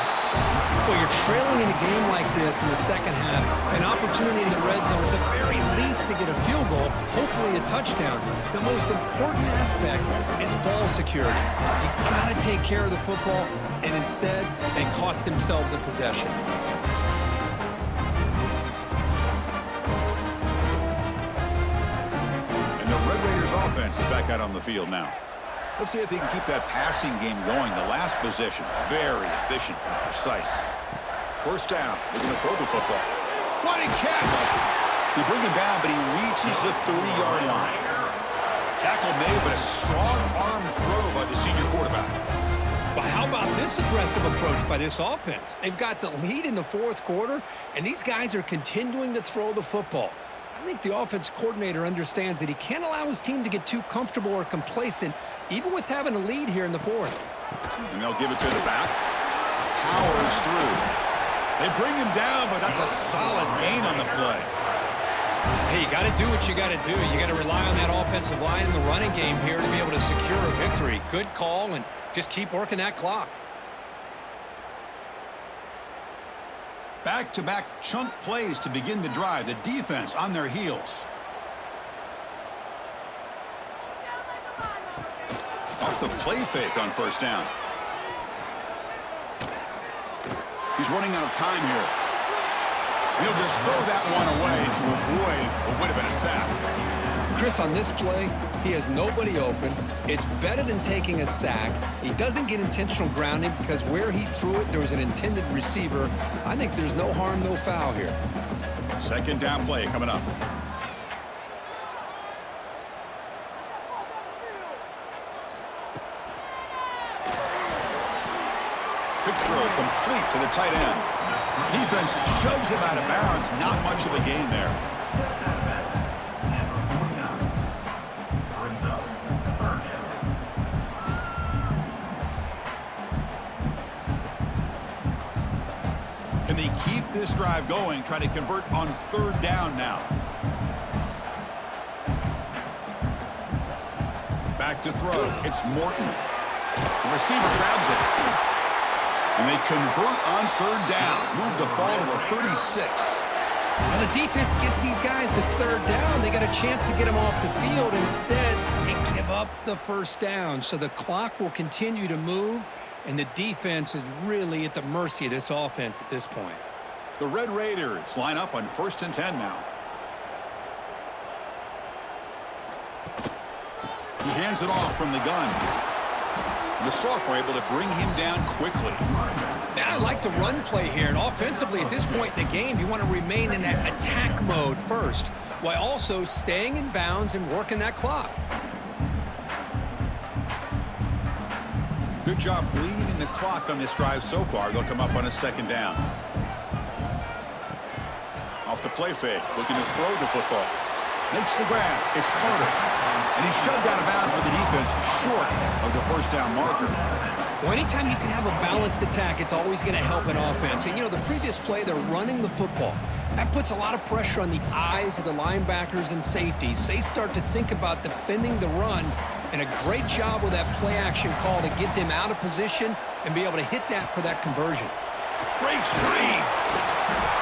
Well, you're trailing in a game like this in the second half, an opportunity in the red zone at the very least to get a field goal, hopefully a touchdown. The most important aspect is ball security. You got to take care of the football, and instead, they cost themselves a possession. And the Red Raiders offense is back out on the field now. Let's see if they can keep that passing game going. The last possession, very efficient and precise. First down, they're going to throw the football. What a catch! They bring him down, but he reaches the 30-yard line. Tackle made, but a strong arm throw by the senior quarterback. Well, how about this aggressive approach by this offense? They've got the lead in the fourth quarter, and these guys are continuing to throw the football. I think the offense coordinator understands that he can't allow his team to get too comfortable or complacent, even with having a lead here in the fourth. And they'll give it to the back. Powers through. They bring him down, but that's a solid gain on the play. Hey, you got to do what you got to do. You got to rely on that offensive line in the running game here to be able to secure a victory. Good call, and just keep working that clock. Back-to-back chunk plays to begin the drive. The defense on their heels. Off the play fake on first down. He's running out of time here. He'll just throw that one away to avoid what would have been a sack. Chris, on this play, he has nobody open. It's better than taking a sack. He doesn't get intentional grounding because where he threw it, there was an intended receiver. I think there's no harm, no foul here. Second down play coming up. Quick throw complete to the tight end. Defense shoves him out of bounds. Not much of a gain there. Can they keep this drive going, try to convert on third down now? Back to throw. It's Morton. The receiver grabs it. And they convert on third down. Move the ball to the 36. Well, the defense gets these guys to third down. They got a chance to get them off the field, and instead they give up the first down. So the clock will continue to move, and the defense is really at the mercy of this offense at this point. The Red Raiders line up on 1st and 10 now. He hands it off from the gun. The Sock were able to bring him down quickly. Now, I like the run play here, and offensively at this point in the game, you want to remain in that attack mode first, while also staying in bounds and working that clock. Good job bleeding the clock on this drive so far. They'll come up on a second down. Off the play fake, looking to throw the football. Makes the grab. It's Carter. And he's shoved out of bounds with the defense short of the first down marker. Well, anytime you can have a balanced attack, it's always going to help an offense. And, you know, the previous play, they're running the football. That puts a lot of pressure on the eyes of the linebackers and safeties. They start to think about defending the run, and a great job with that play-action call to get them out of position and be able to hit that for that conversion. Breaks free.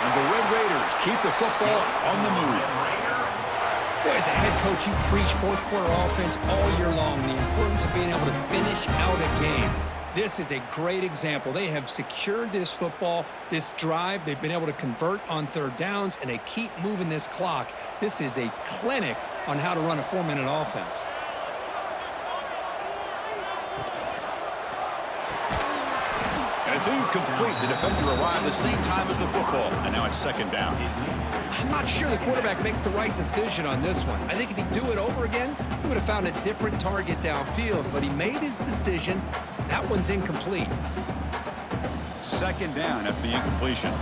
And the Red Raiders keep the football on the move. Boy, as a head coach, you preach fourth-quarter offense all year long, the importance of being able to finish out a game. This is a great example. They have secured this football, this drive. They've been able to convert on third downs, and they keep moving this clock. This is a clinic on how to run a 4-minute offense. And it's incomplete. The defender arrived the same time as the football, and now it's second down. I'm not sure the quarterback makes the right decision on this one. I think if he'd do it over again, he would have found a different target downfield, but he made his decision. That one's incomplete. Second down after the incompletion.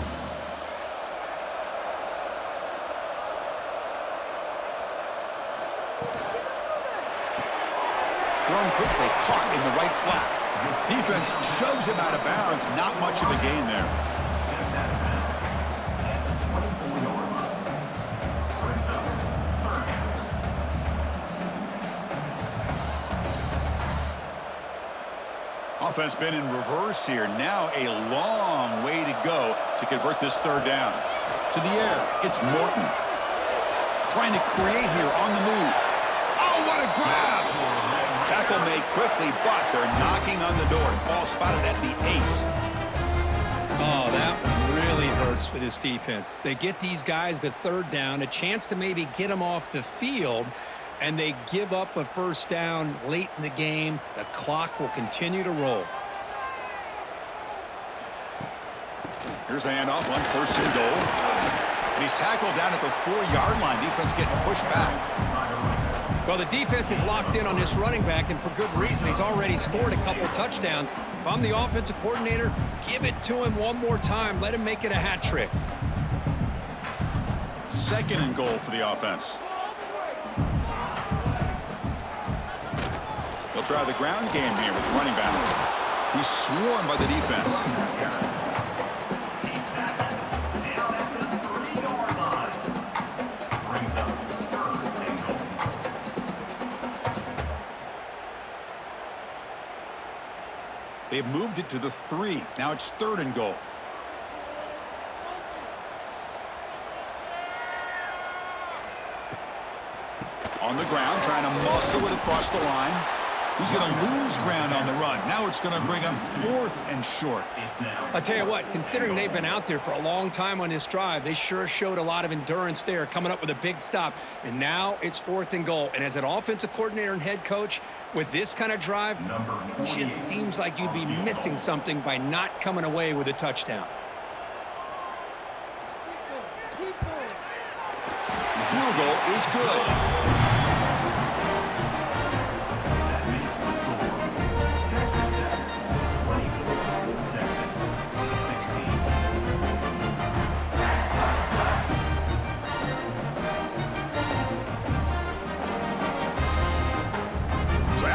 Thrown quickly, caught in the right flat. Defense shoves him out of bounds. Not much of a gain there. Offense been in reverse here. Now a long way to go to convert this third down. To the air, it's Morton. Trying to create here on the move. Oh, what a grab! Tackle made quickly, but they're knocking on the door. Ball spotted at the 8. Oh, that one really hurts for this defense. They get these guys to third down, a chance to maybe get them off the field, and they give up a first down late in the game. The clock will continue to roll. Here's the handoff on first and goal. And he's tackled down at the 4-yard line. Defense getting pushed back. Well, the defense is locked in on this running back, and for good reason. He's already scored a couple touchdowns. If I'm the offensive coordinator, give it to him one more time. Let him make it a hat trick. Second and goal for the offense. They'll try the ground game here with the running back. He's swarmed by the defense. They've moved it to the 3. Now it's third and goal. On the ground, trying to muscle it across the line. He's going to lose ground on the run. Now it's going to bring him fourth and short. I'll tell you what, considering they've been out there for a long time on this drive, they sure showed a lot of endurance there, coming up with a big stop. And now it's fourth and goal. And as an offensive coordinator and head coach, with this kind of drive, it just seems like you'd be missing something by not coming away with a touchdown. The field goal is good.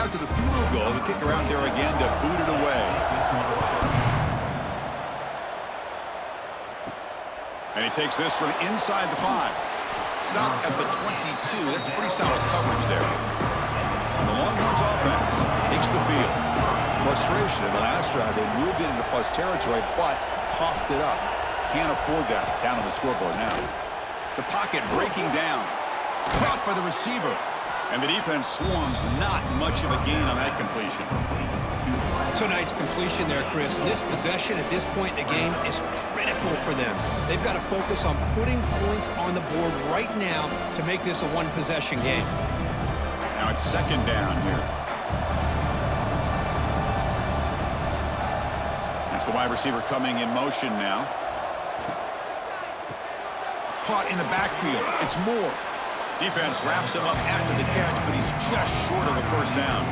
After the field goal, the kicker out there again to boot it away. And he takes this from inside the 5. Stopped at the 22. That's pretty solid coverage there. The Longhorns offense takes the field. Frustration in the last drive. They moved it into plus territory, but coughed it up. Can't afford that down on the scoreboard now. The pocket breaking down. Caught by the receiver. And the defense swarms. Not much of a gain on that completion. It's a nice completion there, Chris. This possession at this point in the game is critical for them. They've got to focus on putting points on the board right now to make this a one-possession game. Now it's second down here. That's the wide receiver coming in motion now. Caught in the backfield. It's Moore. Defense wraps him up after the catch, but he's just short of a first down.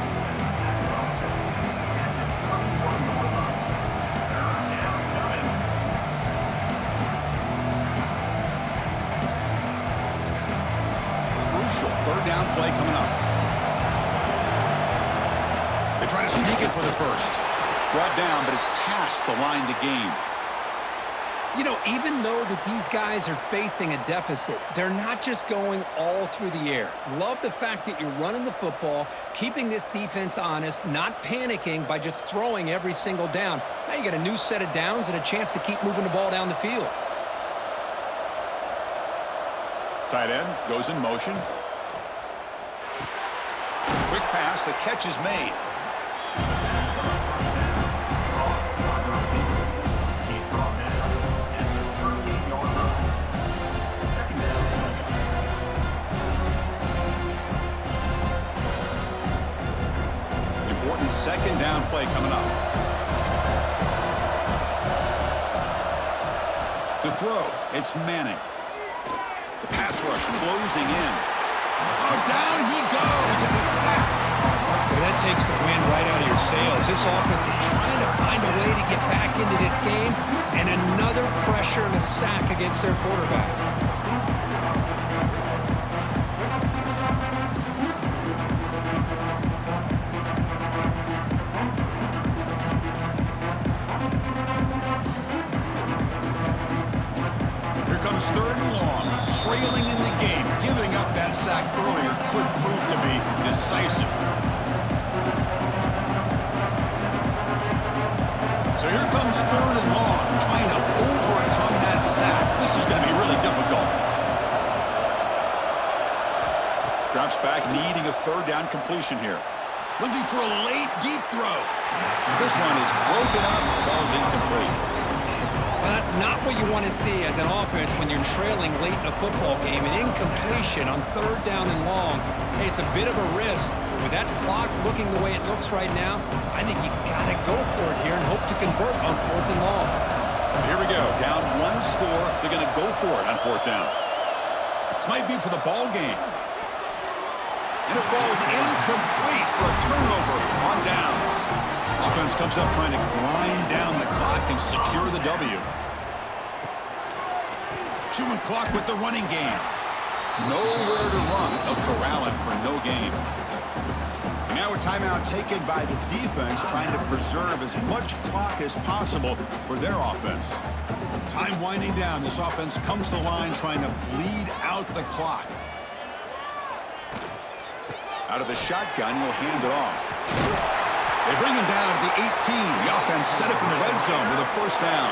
They try to sneak it for the first. Brought down, but it's past the line to gain. You know, even though that these guys are facing a deficit, they're not just going all through the air. Love the fact that you're running the football, keeping this defense honest, not panicking by just throwing every single down. Now you got a new set of downs and a chance to keep moving the ball down the field. Tight end goes in motion. Quick pass, the catch is made. Important second down play coming up. To throw, it's Manning. The pass rush closing in. Oh, down he goes. It's a sack. Well, that takes the wind right out of your sails. This offense is trying to find a way to get back into this game, and another pressure and a sack against their quarterback. Here comes third and long, trailing in the game. Giving up that sack earlier could prove to be decisive. So here comes third and long, trying to overcome that sack. This is going to be really difficult. Drops back, needing a third down completion here. Looking for a late, deep throw. This one is broken up, falls incomplete. Well, that's not what you want to see as an offense when you're trailing late in a football game. An incompletion on third down and long. Hey, it's a bit of a risk. With that clock looking the way it looks right now, I think you got to go for it here and hope to convert on fourth and long. So here we go. Down one score. They're going to go for it on fourth down. This might be for the ball game. And it falls incomplete for a turnover on downs. Offense comes up trying to grind down the clock and secure the W. Chewing clock with the running game. Nowhere to run. They'll corral him for no gain. And now a timeout taken by the defense, trying to preserve as much clock as possible for their offense. Time winding down. This offense comes to the line trying to bleed out the clock. Out of the shotgun, he'll hand it off. They bring him down at the 18. The offense set up in the red zone with a first down.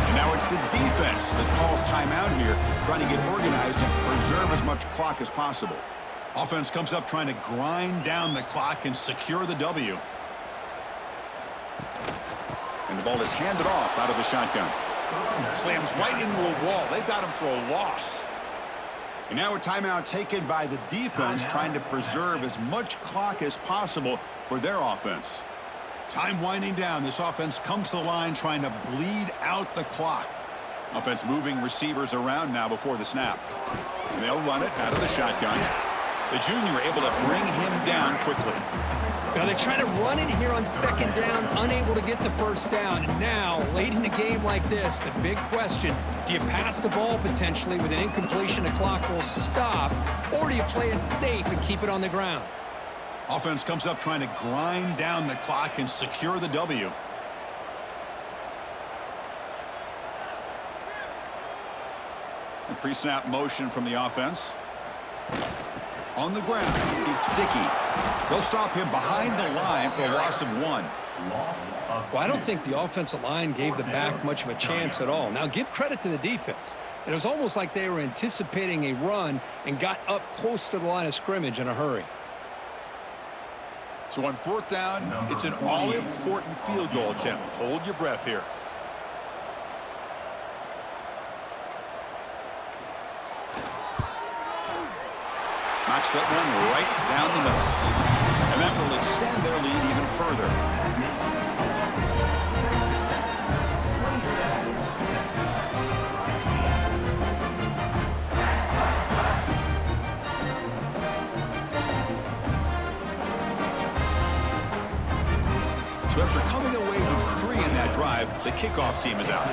And now it's the defense that calls timeout here, trying to get organized and preserve as much clock as possible. Offense comes up trying to grind down the clock and secure the W. And the ball is handed off out of the shotgun. Slams right into a wall. They've got him for a loss. And now a timeout taken by the defense, trying to preserve as much clock as possible for their offense. Time winding down. This offense comes to the line trying to bleed out the clock. Offense moving receivers around now before the snap. And they'll run it out of the shotgun. The junior able to bring him down quickly. Now they try to run it here on second down, unable to get the first down. And now, late in a game like this, the big question, do you pass the ball potentially with an incompletion, the clock will stop, or do you play it safe and keep it on the ground? Offense comes up trying to grind down the clock and secure the W. Pre-snap motion from the offense. On the ground, it's Dickey. They'll stop him behind the line for a loss of 1. Well, I don't think the offensive line gave the back much of a chance at all. Now, give credit to the defense. It was almost like they were anticipating a run and got up close to the line of scrimmage in a hurry. So on fourth down, it's an all-important field goal attempt. Hold your breath here. Knocks that one right down the middle. And that will extend their lead even further. So after coming away with 3 in that drive, the kickoff team is out.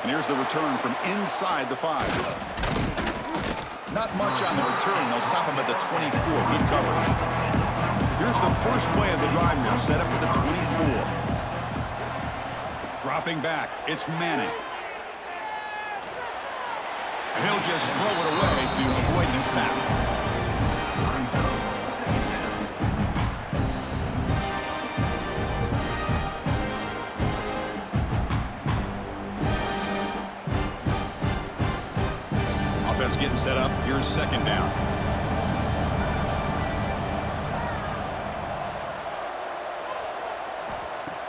And here's the return from inside the 5. Not much on the return. They'll stop him at the 24. Good coverage. Here's the first play of the drive here, set up at the 24. Dropping back, it's Manning. And he'll just throw it away to avoid the sack. Offense getting set up. Here's second down.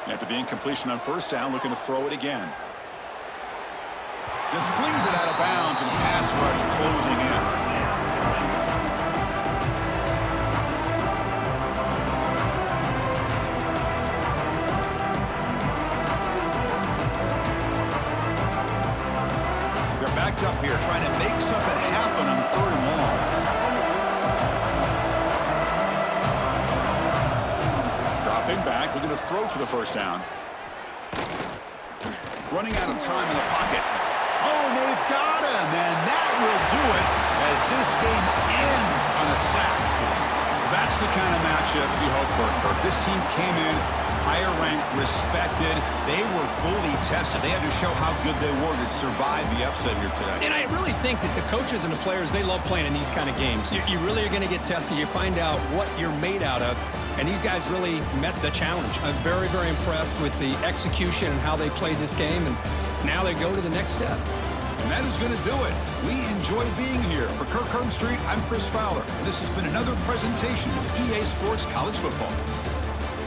After the incompletion on first down, looking to throw it again. Just flings it out of bounds, and the pass rush closing in. They're backed up here, trying to make something happen on 3rd and long. Dropping back, looking to throw for the first down. Running out of time in the pocket. Oh, they've got him, and that will do it as this game ends on a sack. That's the kind of matchup you hope for. This team came in higher ranked, respected. They were fully tested. They had to show how good they were to survive the upset here today. And I really think that the coaches and the players, they love playing in these kind of games. You really are going to get tested. You find out what you're made out of. And these guys really met the challenge. I'm very, very impressed with the execution and how they played this game. And now they go to the next step. And that is going to do it. We enjoyed being here. For Kirk Street, I'm Chris Fowler. And this has been another presentation of EA Sports College Football.